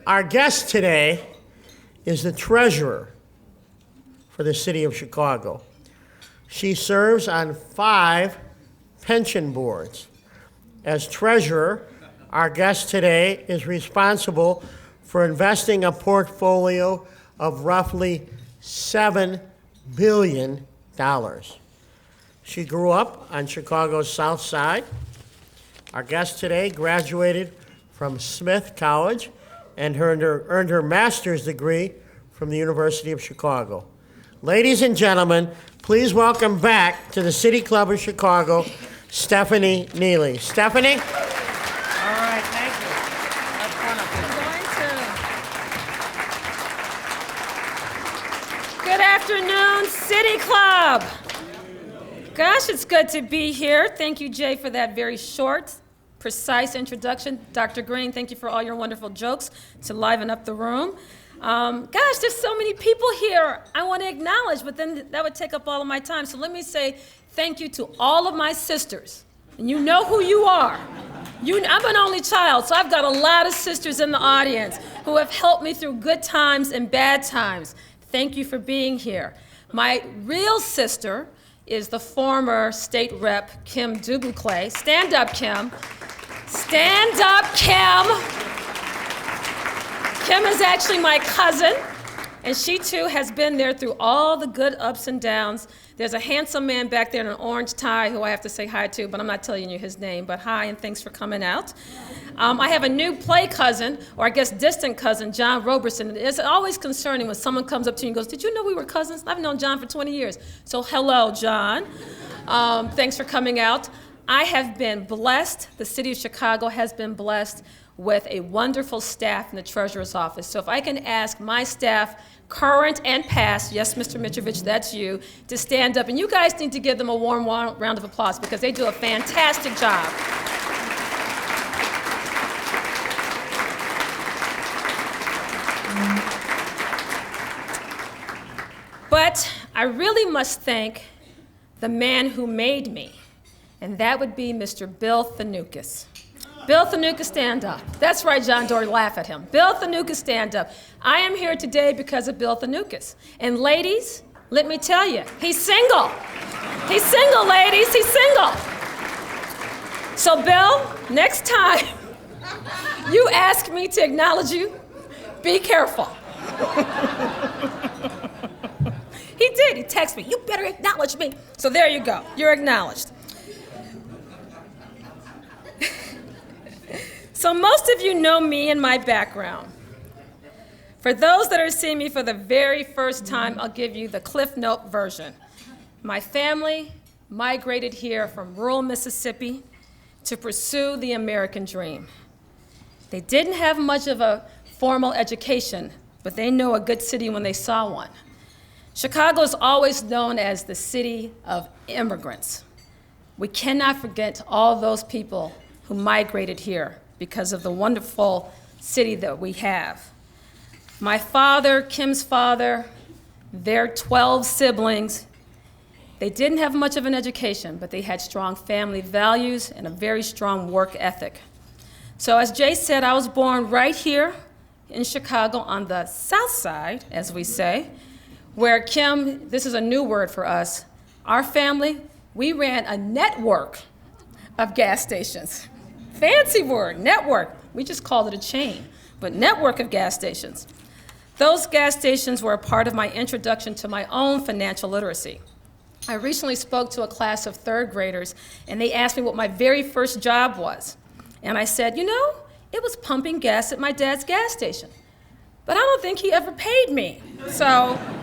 Our guest today is the treasurer for the city of Chicago. She serves on 5 pension boards. As treasurer, our guest today is responsible for investing a portfolio of roughly $7 billion. She grew up on Chicago's South Side. Our guest today graduated from Smith College and earned her master's degree from the University of Chicago. Ladies and gentlemen, please welcome back to the City Club of Chicago, Stephanie Neely. Stephanie? All right, thank you. That's wonderful. Good afternoon, City Club. Gosh, it's good to be here. Thank you, Jay, for that very short, precise introduction. Dr. Green, thank you for all your wonderful jokes to liven up the room. Gosh, there's so many people here I want to acknowledge, but then that would take up all of my time. So let me say thank you to all of my sisters. And you know who you are. I'm an only child, so I've got a lot of sisters in the audience who have helped me through good times and bad times. Thank you for being here. My real sister is the former state rep, Kim Dubuclet. Stand up, Kim. Stand up, Kim. Kim is actually my cousin, and she too has been there through all the good ups and downs. There's a handsome man back there in an orange tie who I have to say hi to, but I'm not telling you his name, but hi and thanks for coming out. I have a new play cousin, or I guess distant cousin, John Roberson. It's always concerning when someone comes up to you and goes, "Did you know we were cousins?" I've known John for 20 years. So hello, John. Thanks for coming out. I have been blessed, the city of Chicago has been blessed with a wonderful staff in the treasurer's office. So if I can ask my staff, current and past, yes, Mr. Mitrovich, that's you, to stand up. And you guys need to give them a warm round of applause because they do a fantastic job. But I really must thank the man who made me, and that would be Mr. Bill Thanoukas. Bill Thanoukas, stand up. That's right, John Dory, laugh at him. Bill Thanoukas, stand up. I am here today because of Bill Thanoukas. And ladies, let me tell you, he's single. He's single, ladies, he's single. So Bill, next time you ask me to acknowledge you, be careful. He did, he texted me, "You better acknowledge me." So there you go, you're acknowledged. So most of you know me and my background. For those that are seeing me for the very first time, I'll give you the Cliff Note version. My family migrated here from rural Mississippi to pursue the American dream. They didn't have much of a formal education, but they know a good city when they saw one. Chicago is always known as the city of immigrants. We cannot forget all those people who migrated here because of the wonderful city that we have. My father, Kim's father, their 12 siblings, they didn't have much of an education, but they had strong family values and a very strong work ethic. So as Jay said, I was born right here in Chicago on the South Side, as we say, where Kim, this is a new word for us, our family, we ran a network of gas stations. Fancy word, network. We just called it a chain, but network of gas stations. Those gas stations were a part of my introduction to my own financial literacy. I recently spoke to a class of 3rd graders, and they asked me what my very first job was. And I said, it was pumping gas at my dad's gas station. But I don't think he ever paid me. So,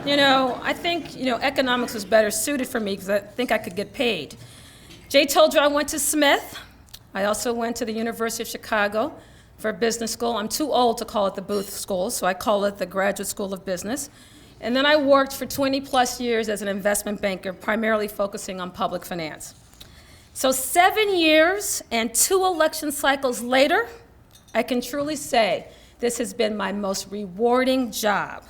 I think, economics was better suited for me because I think I could get paid. Jay told you I went to Smith. I also went to the University of Chicago for business school. I'm too old to call it the Booth School, so I call it the Graduate School of Business. And then I worked for 20 plus years as an investment banker, primarily focusing on public finance. So 7 years and 2 election cycles later, I can truly say this has been my most rewarding job.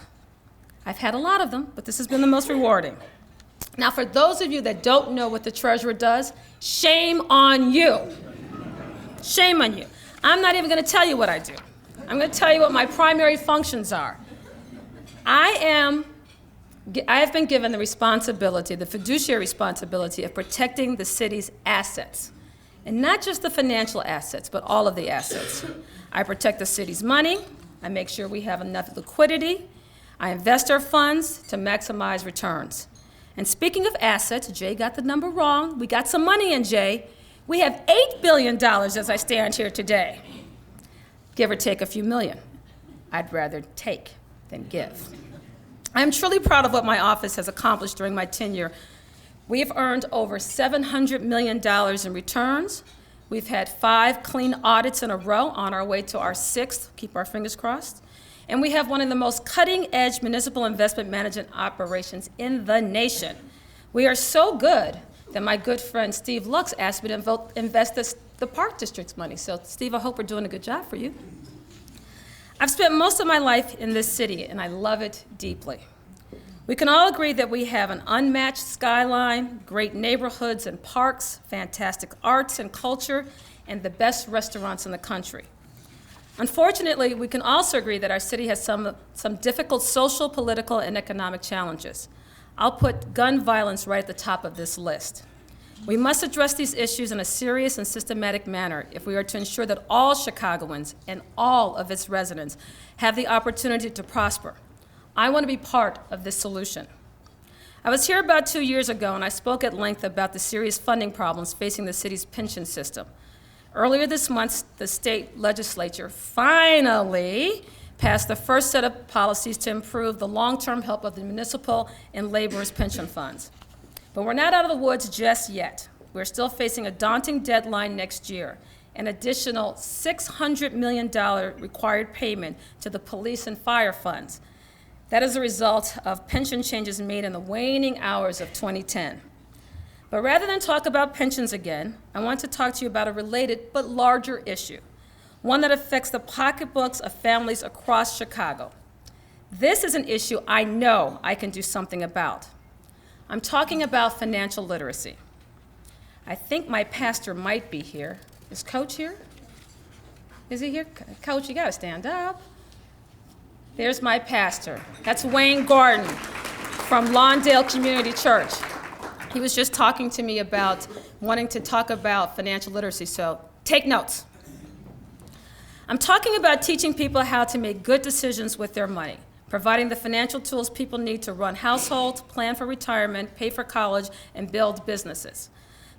I've had a lot of them, but this has been the most rewarding. Now, for those of you that don't know what the treasurer does, shame on you. Shame on you. I'm not even going to tell you what I do. I'm going to tell you what my primary functions are. I have been given the responsibility, the fiduciary responsibility of protecting the city's assets. And not just the financial assets, but all of the assets. I protect the city's money. I make sure we have enough liquidity. I invest our funds to maximize returns. And speaking of assets, Jay got the number wrong. We got some money in, Jay. We have $8 billion as I stand here today. Give or take a few million. I'd rather take than give. I'm truly proud of what my office has accomplished during my tenure. We have earned over $700 million in returns. We've had 5 clean audits in a row, on our way to our 6th, keep our fingers crossed. And we have one of the most cutting-edge municipal investment management operations in the nation. We are so good that my good friend Steve Lux asked me to invest the Park District's money. So Steve, I hope we're doing a good job for you. I've spent most of my life in this city, and I love it deeply. We can all agree that we have an unmatched skyline, great neighborhoods and parks, fantastic arts and culture, and the best restaurants in the country. Unfortunately, we can also agree that our city has some difficult social, political, and economic challenges. I'll put gun violence right at the top of this list. We must address these issues in a serious and systematic manner if we are to ensure that all Chicagoans and all of its residents have the opportunity to prosper. I want to be part of this solution. I was here about 2 years ago, and I spoke at length about the serious funding problems facing the city's pension system. Earlier this month, the state legislature finally passed the first set of policies to improve the long-term health of the municipal and laborers' pension funds. But we're not out of the woods just yet. We're still facing a daunting deadline next year, an additional $600 million required payment to the police and fire funds. That is a result of pension changes made in the waning hours of 2010. But rather than talk about pensions again, I want to talk to you about a related but larger issue, one that affects the pocketbooks of families across Chicago. This is an issue I know I can do something about. I'm talking about financial literacy. I think my pastor might be here. Is Coach here? Is he here? Coach, you gotta stand up. There's my pastor. That's Wayne Gordon from Lawndale Community Church. He was just talking to me about wanting to talk about financial literacy, so take notes. I'm talking about teaching people how to make good decisions with their money, providing the financial tools people need to run households, plan for retirement, pay for college, and build businesses.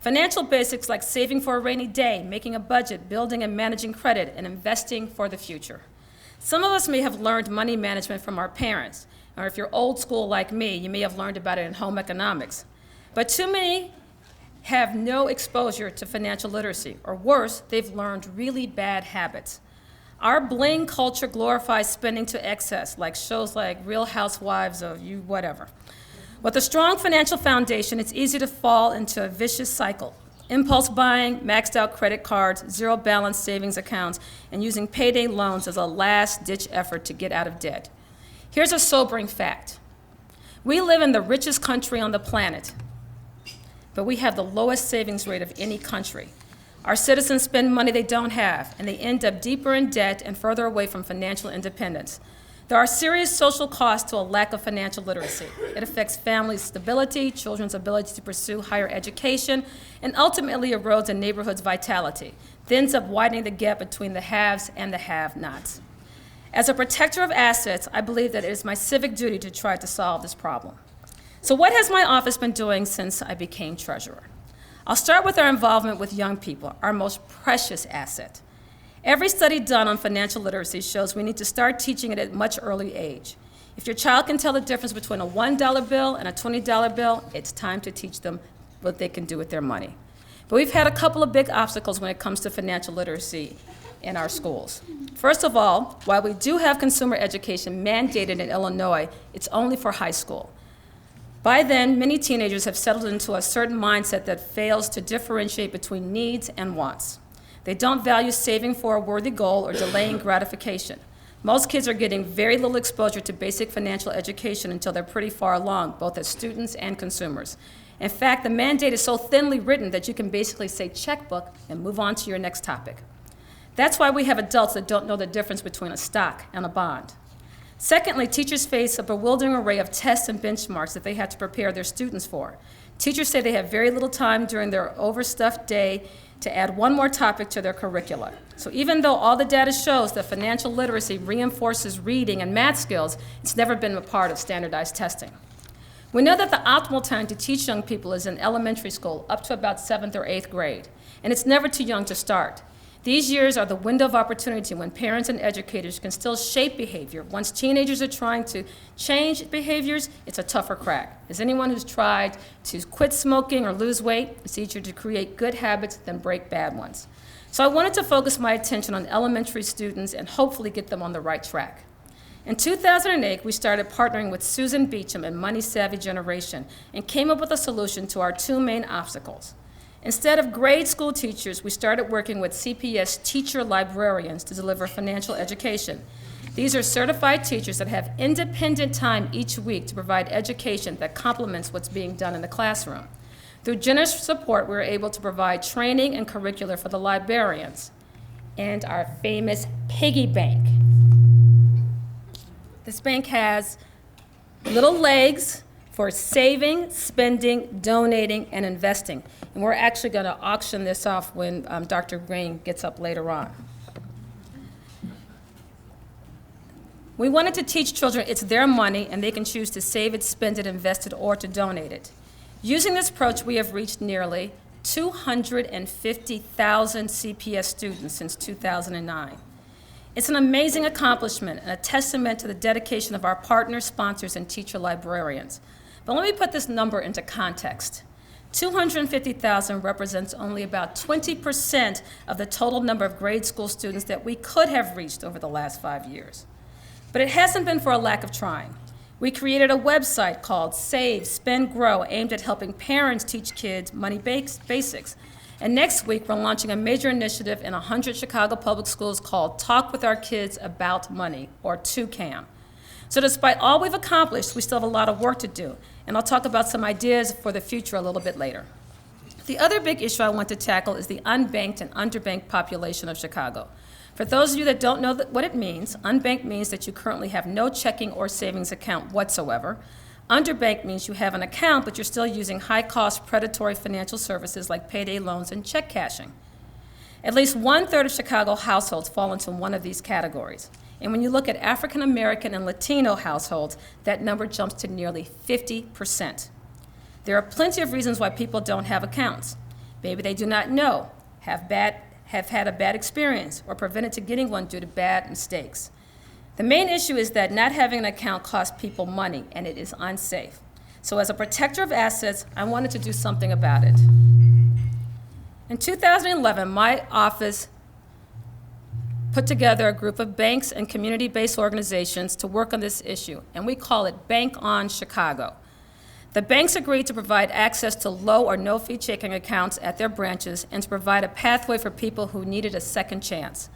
Financial basics like saving for a rainy day, making a budget, building and managing credit, and investing for the future. Some of us may have learned money management from our parents, or if you're old school like me, you may have learned about it in home economics. But too many have no exposure to financial literacy, or worse, they've learned really bad habits. Our bling culture glorifies spending to excess, like shows like Real Housewives of you whatever. With a strong financial foundation, it's easy to fall into a vicious cycle. Impulse buying, maxed out credit cards, zero balance savings accounts, and using payday loans as a last-ditch effort to get out of debt. Here's a sobering fact. We live in the richest country on the planet, but we have the lowest savings rate of any country. Our citizens spend money they don't have, and they end up deeper in debt and further away from financial independence. There are serious social costs to a lack of financial literacy. It affects families' stability, children's ability to pursue higher education, and ultimately erodes a neighborhood's vitality. It ends up widening the gap between the haves and the have-nots. As a protector of assets, I believe that it is my civic duty to try to solve this problem. So what has my office been doing since I became treasurer? I'll start with our involvement with young people, our most precious asset. Every study done on financial literacy shows we need to start teaching it at a much early age. If your child can tell the difference between a $1 bill and a $20 bill, it's time to teach them what they can do with their money. But we've had a couple of big obstacles when it comes to financial literacy in our schools. First of all, while we do have consumer education mandated in Illinois, it's only for high school. By then, many teenagers have settled into a certain mindset that fails to differentiate between needs and wants. They don't value saving for a worthy goal or delaying gratification. Most kids are getting very little exposure to basic financial education until they're pretty far along, both as students and consumers. In fact, the mandate is so thinly written that you can basically say checkbook and move on to your next topic. That's why we have adults that don't know the difference between a stock and a bond. Secondly, teachers face a bewildering array of tests and benchmarks that they have to prepare their students for. Teachers say they have very little time during their overstuffed day to add one more topic to their curricula. So even though all the data shows that financial literacy reinforces reading and math skills, it's never been a part of standardized testing. We know that the optimal time to teach young people is in elementary school, up to about 7th or 8th grade, and it's never too young to start. These years are the window of opportunity when parents and educators can still shape behavior. Once teenagers are trying to change behaviors, it's a tougher crack. As anyone who's tried to quit smoking or lose weight, it's easier to create good habits than break bad ones. So I wanted to focus my attention on elementary students and hopefully get them on the right track. In 2008, we started partnering with Susan Beecham and Money Savvy Generation and came up with a solution to our two main obstacles. Instead of grade school teachers, we started working with CPS teacher librarians to deliver financial education. These are certified teachers that have independent time each week to provide education that complements what's being done in the classroom. Through generous support, we were able to provide training and curricula for the librarians and our famous piggy bank. This bank has little legs for saving, spending, donating, and investing. And we're actually going to auction this off when Dr. Green gets up later on. We wanted to teach children it's their money and they can choose to save it, spend it, invest it, or to donate it. Using this approach, we have reached nearly 250,000 CPS students since 2009. It's an amazing accomplishment and a testament to the dedication of our partners, sponsors, and teacher librarians. But let me put this number into context. 250,000 represents only about 20% of the total number of grade school students that we could have reached over the last 5 years. But it hasn't been for a lack of trying. We created a website called Save, Spend, Grow, aimed at helping parents teach kids money basics. And next week, we're launching a major initiative in 100 Chicago public schools called Talk with Our Kids About Money, or TUCAM. So despite all we've accomplished, we still have a lot of work to do. And I'll talk about some ideas for the future a little bit later. The other big issue I want to tackle is the unbanked and underbanked population of Chicago. For those of you that don't know what it means, unbanked means that you currently have no checking or savings account whatsoever. Underbanked means you have an account, but you're still using high-cost predatory financial services like payday loans and check cashing. At least 1/3 of Chicago households fall into one of these categories. And when you look at African American and Latino households, that number jumps to nearly 50%. There are plenty of reasons why people don't have accounts. Maybe they do not know, have had a bad experience, or prevented to getting one due to bad mistakes. The main issue is that not having an account costs people money, and it is unsafe. So as a protector of assets, I wanted to do something about it. In 2011, my office put together a group of banks and community-based organizations to work on this issue, and we call it Bank on Chicago. The banks agreed to provide access to low or no-fee checking accounts at their branches and to provide a pathway for people who needed a second chance.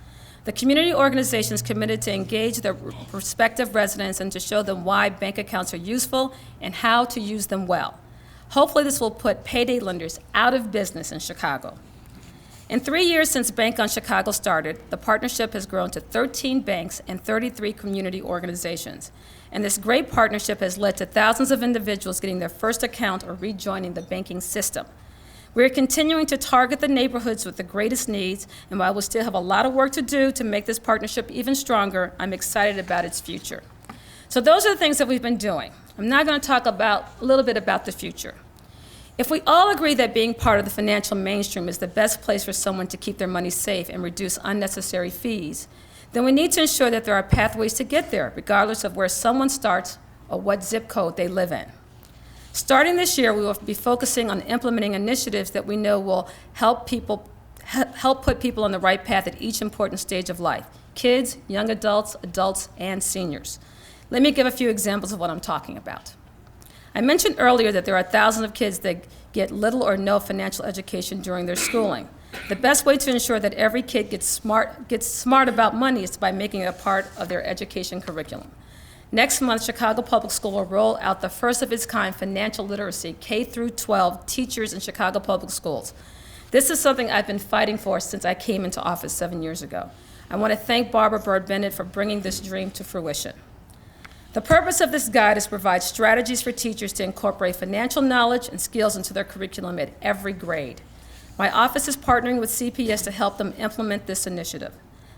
The community organizations committed to engage their prospective residents and to show them why bank accounts are useful and how to use them well. Hopefully this will put payday lenders out of business in Chicago. In 3 years since Bank on Chicago started, the partnership has grown to 13 banks and 33 community organizations. And this great partnership has led to thousands of individuals getting their first account or rejoining the banking system. We're continuing to target the neighborhoods with the greatest needs, and while we still have a lot of work to do to make this partnership even stronger, I'm excited about its future. So those are the things that we've been doing. I'm now going to talk a little bit about the future. If we all agree that being part of the financial mainstream is the best place for someone to keep their money safe and reduce unnecessary fees, then we need to ensure that there are pathways to get there, regardless of where someone starts or what zip code they live in. Starting this year, we will be focusing on implementing initiatives that we know will help put people on the right path at each important stage of life: kids, young adults, and seniors. Let me give a few examples of what I'm talking about. I mentioned earlier that there are thousands of kids that get little or no financial education during their schooling. The best way to ensure that every kid gets smart about money is by making it a part of their education curriculum. Next month, Chicago Public School will roll out the first of its kind financial literacy K-12 teachers in Chicago Public Schools. This is something I've been fighting for since I came into office 7 years ago. I want to thank Barbara Bird-Bennett for bringing this dream to fruition. The purpose of this guide is to provide strategies for teachers to incorporate financial knowledge and skills into their curriculum at every grade. My office is partnering with CPS to help them implement this initiative.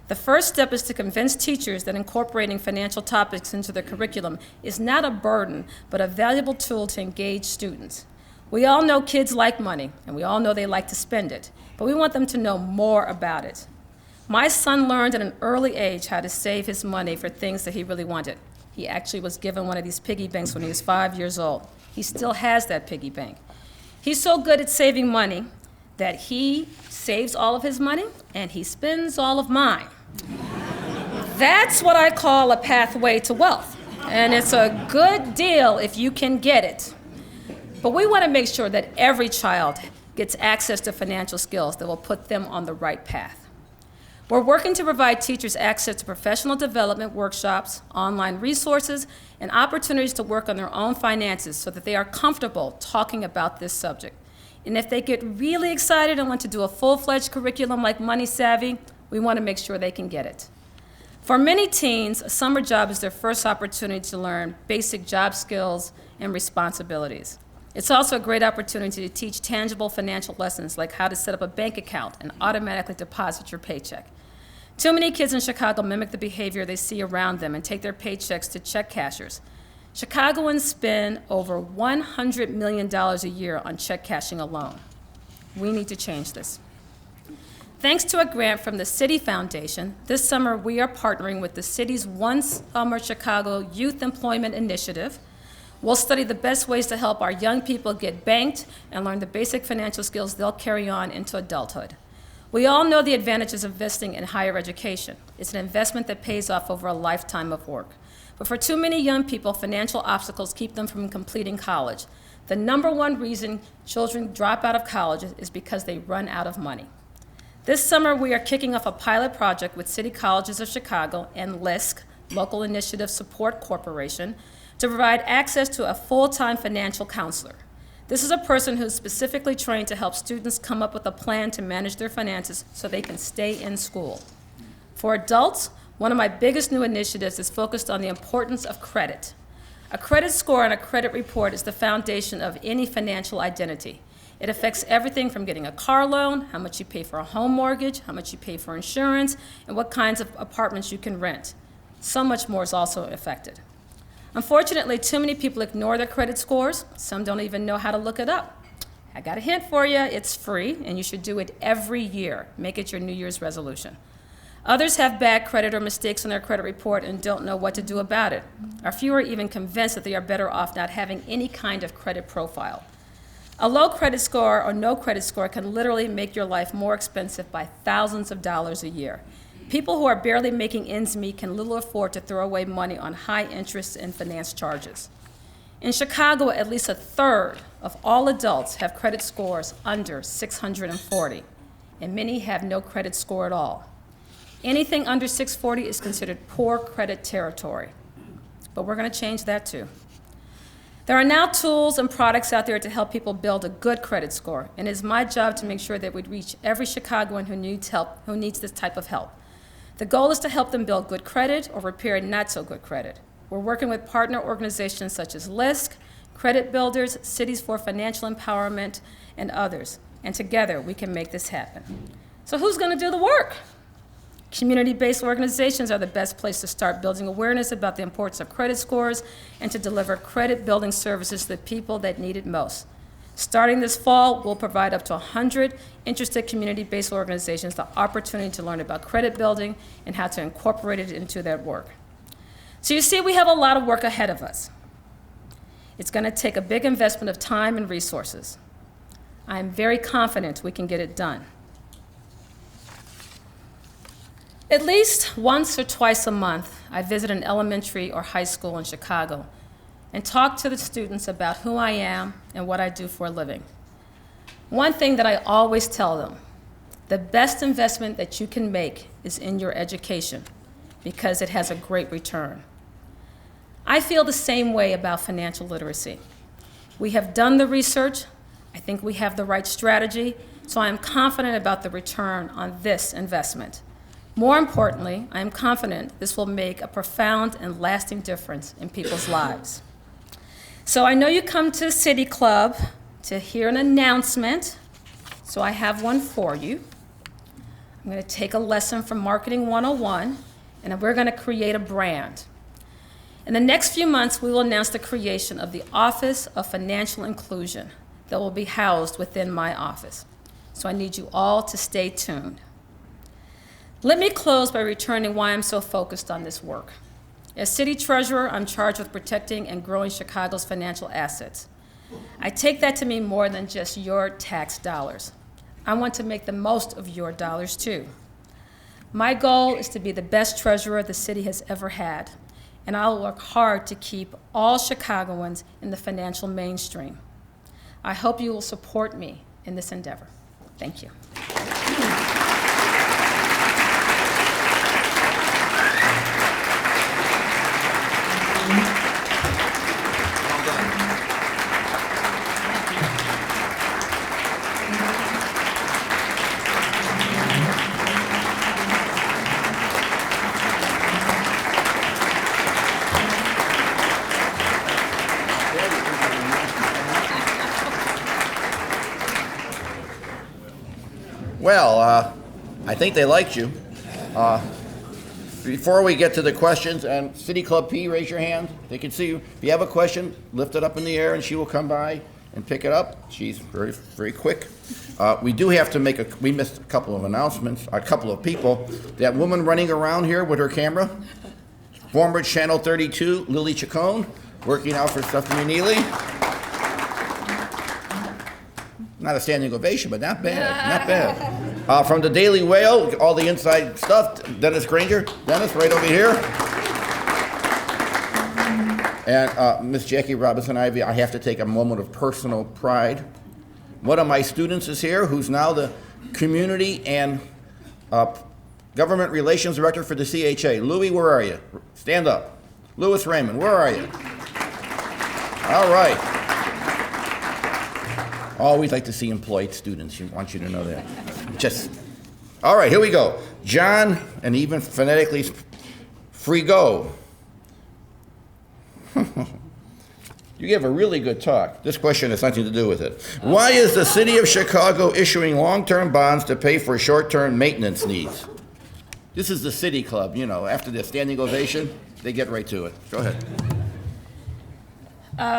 The first step is to convince teachers that incorporating financial topics into their curriculum is not a burden, but a valuable tool to engage students. We all know kids like money, and we all know they like to spend it, but we want them to know more about it. My son learned at an early age how to save his money for things that he really wanted. He actually was given one of these piggy banks when he was 5 years old. He still has that piggy bank. He's so good at saving money that he saves all of his money and he spends all of mine. That's what I call a pathway to wealth, and it's a good deal if you can get it. But we want to make sure that every child gets access to financial skills that will put them on the right path. We're working to provide teachers access to professional development workshops, online resources, and opportunities to work on their own finances so that they are comfortable talking about this subject. And if they get really excited and want to do a full-fledged curriculum like Money Savvy, we want to make sure they can get it. For many teens, a summer job is their first opportunity to learn basic job skills and responsibilities. It's also a great opportunity to teach tangible financial lessons like how to set up a bank account and automatically deposit your paycheck. Too many kids in Chicago mimic the behavior they see around them and take their paychecks to check cashers. Chicagoans spend over $100 million a year on check cashing alone. We need to change this. Thanks to a grant from the City Foundation, this summer we are partnering with the city's One Summer Chicago Youth Employment Initiative. We'll study the best ways to help our young people get banked and learn the basic financial skills they'll carry on into adulthood. We all know the advantages of investing in higher education. It's an investment that pays off over a lifetime of work. But for too many young people, financial obstacles keep them from completing college. The number one reason children drop out of college is because they run out of money. This summer, we are kicking off a pilot project with City Colleges of Chicago and LISC, Local Initiative Support Corporation, to provide access to a full-time financial counselor. This is a person who's specifically trained to help students come up with a plan to manage their finances so they can stay in school. For adults, one of my biggest new initiatives is focused on the importance of credit. A credit score and a credit report is the foundation of any financial identity. It affects everything from getting a car loan, how much you pay for a home mortgage, how much you pay for insurance, and what kinds of apartments you can rent. So much more is also affected. Unfortunately, too many people ignore their credit scores. Some don't even know how to look it up. I got a hint for you. It's free, and you should do it every year. Make it your New Year's resolution. Others have bad credit or mistakes on their credit report and don't know what to do about it. A few are even convinced that they are better off not having any kind of credit profile. A low credit score or no credit score can literally make your life more expensive by thousands of dollars a year. People who are barely making ends meet can little afford to throw away money on high interest and finance charges. In Chicago, at least a third of all adults have credit scores under 640, and many have no credit score at all. Anything under 640 is considered poor credit territory, but we're going to change that too. There are now tools and products out there to help people build a good credit score, and it is my job to make sure that we reach every Chicagoan who needs help, who needs this type of help. The goal is to help them build good credit or repair not so good credit. We're working with partner organizations such as LISC, Credit Builders, Cities for Financial Empowerment, and others, and together we can make this happen. So who's going to do the work? Community-based organizations are the best place to start building awareness about the importance of credit scores and to deliver credit-building services to the people that need it most. Starting this fall, we'll provide up to 100 interested community-based organizations the opportunity to learn about credit building and how to incorporate it into their work. So you see, we have a lot of work ahead of us. It's going to take a big investment of time and resources. I am very confident we can get it done. At least once or twice a month, I visit an elementary or high school in Chicago and talk to the students about who I am and what I do for a living. One thing that I always tell them, the best investment that you can make is in your education because it has a great return. I feel the same way about financial literacy. We have done the research. I think we have the right strategy, So I am confident about the return on this investment. More importantly, I am confident this will make a profound and lasting difference in people's lives. So I know you come to the City Club to hear an announcement, so I have one for you. I'm going to take a lesson from Marketing 101, and we're going to create a brand. In the next few months, we will announce the creation of the Office of Financial Inclusion that will be housed within my office. So I need you all to stay tuned. Let me close by returning why I'm so focused on this work. As City Treasurer, I'm charged with protecting and growing Chicago's financial assets. I take that to mean more than just your tax dollars. I want to make the most of your dollars too. My goal is to be the best treasurer the city has ever had, and I'll work hard to keep all Chicagoans in the financial mainstream. I hope you will support me in this endeavor. Thank you. Well, I think they liked you. Before we get to the questions, and City Club P, raise your hand. They can see you. If you have a question, lift it up in the air, and she will come by and pick it up. She's very, very quick. We do have to we missed a couple of announcements, a couple of people. That woman running around here with her camera, former Channel 32, Lily Chacon, working out for Stephanie Neely. Not a standing ovation, but not bad, not bad. From the Daily Whale, all the inside stuff, Dennis Granger. Dennis, right over here. And Miss Jackie Robinson-Ivy, I have to take a moment of personal pride. One of my students is here, who's now the Community and Government Relations Director for the CHA. Louis, where are you? Stand up. Louis Raymond, where are you? All right. Always like to see employed students. I want you to know that. All right, here we go. John, and even phonetically, Frigo. You gave a really good talk. This question has nothing to do with it. Why is the city of Chicago issuing long-term bonds to pay for short-term maintenance needs? This is the City Club, you know. After the standing ovation, they get right to it. Go ahead.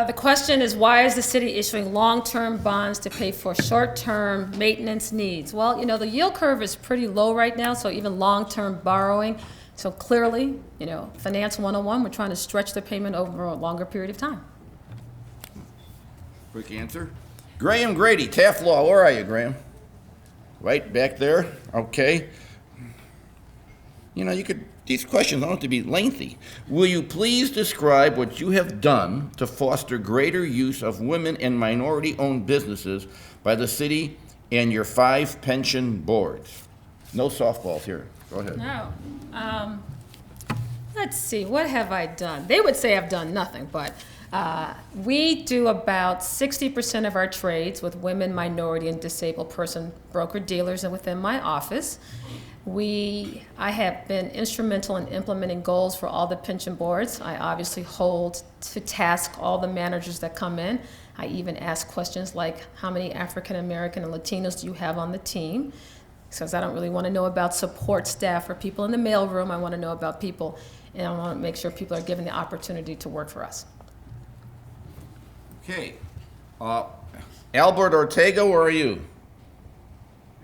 The question is, why is the city issuing long-term bonds to pay for short-term maintenance needs? Well, you know, the yield curve is pretty low right now, so even long-term borrowing. So clearly, you know, Finance 101, we're trying to stretch the payment over a longer period of time. Quick answer. Graham Grady, Taft Law. Where are you, Graham? Right back there. Okay. You know, these questions don't have to be lengthy. Will you please describe what you have done to foster greater use of women and minority-owned businesses by the city and your 5 pension boards? No softballs here. Go ahead. No. Let's see, what have I done? They would say I've done nothing, but we do about 60% of our trades with women, minority, and disabled person broker-dealers and within my office. I have been instrumental in implementing goals for all the pension boards. I obviously hold to task all the managers that come in. I even ask questions like, how many African American and Latinos do you have on the team? Because I don't really want to know about support staff or people in the mailroom. I want to know about people, and I want to make sure people are given the opportunity to work for us. Okay. Albert Ortega, where are you?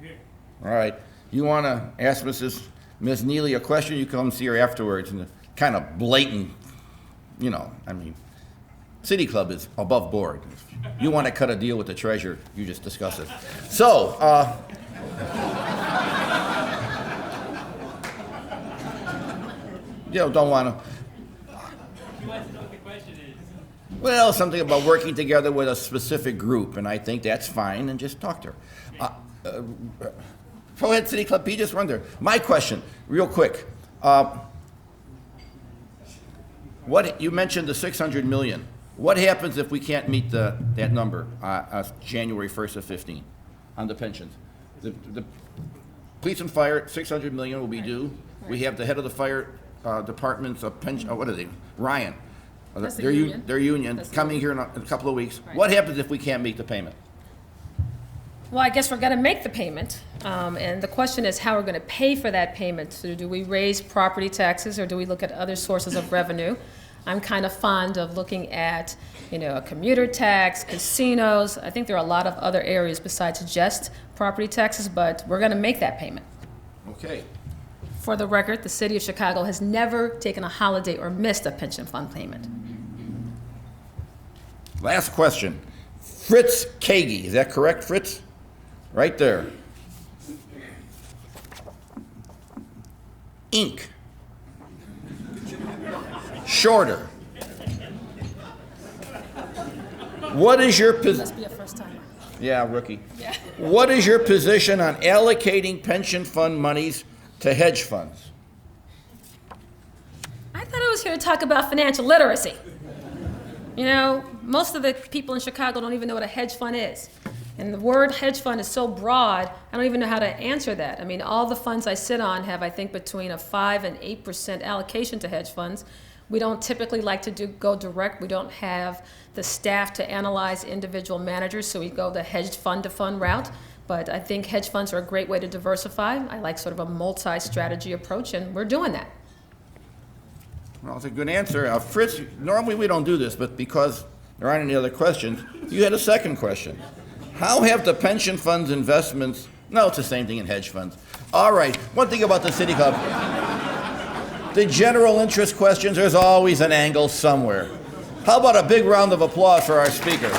Here. All right. You want to ask Ms. Neely a question? You come see her afterwards. And kind of blatant, you know, I mean, City Club is above board. If you want to cut a deal with the treasurer, you just discuss it. So, you know, don't want to. You want to know what the question is? Well, something about working together with a specific group, and I think that's fine, and just talk to her. Go ahead, City Club P, just run there. My question, real quick. You mentioned the $600 million. What happens if we can't meet that number January 1st of 15 on the pensions? The police and fire, 600 million will be due. We have the head of the fire department's pension, what are they, Ryan? That's the Their union. Their union, That's the coming here in a couple of weeks. Right. What happens if we can't meet the payment? Well, I guess we're going to make the payment, and the question is how we're going to pay for that payment. So do we raise property taxes, or do we look at other sources of revenue? I'm kind of fond of looking at, a commuter tax, casinos. I think there are a lot of other areas besides just property taxes, but we're going to make that payment. Okay. For the record, the city of Chicago has never taken a holiday or missed a pension fund payment. Last question. Fritz Kagi, is that correct, Fritz? Right there. Inc. Shorter. What is your position? Must be a first timer. Yeah, rookie. What is your position on allocating pension fund monies to hedge funds? I thought I was here to talk about financial literacy. Most of the people in Chicago don't even know what a hedge fund is. And the word hedge fund is so broad, I don't even know how to answer that. I mean, all the funds I sit on have, I think, between a 5 and 8% allocation to hedge funds. We don't typically like to go direct. We don't have the staff to analyze individual managers, so we go the hedge fund to fund route. But I think hedge funds are a great way to diversify. I like sort of a multi-strategy approach, and we're doing that. Well, it's a good answer. Fritz, normally we don't do this, but because there aren't any other questions, you had a second question. How have the pension funds investments, no, it's the same thing in hedge funds. All right, one thing about the City Club, the general interest questions, there's always an angle somewhere. How about a big round of applause for our speaker?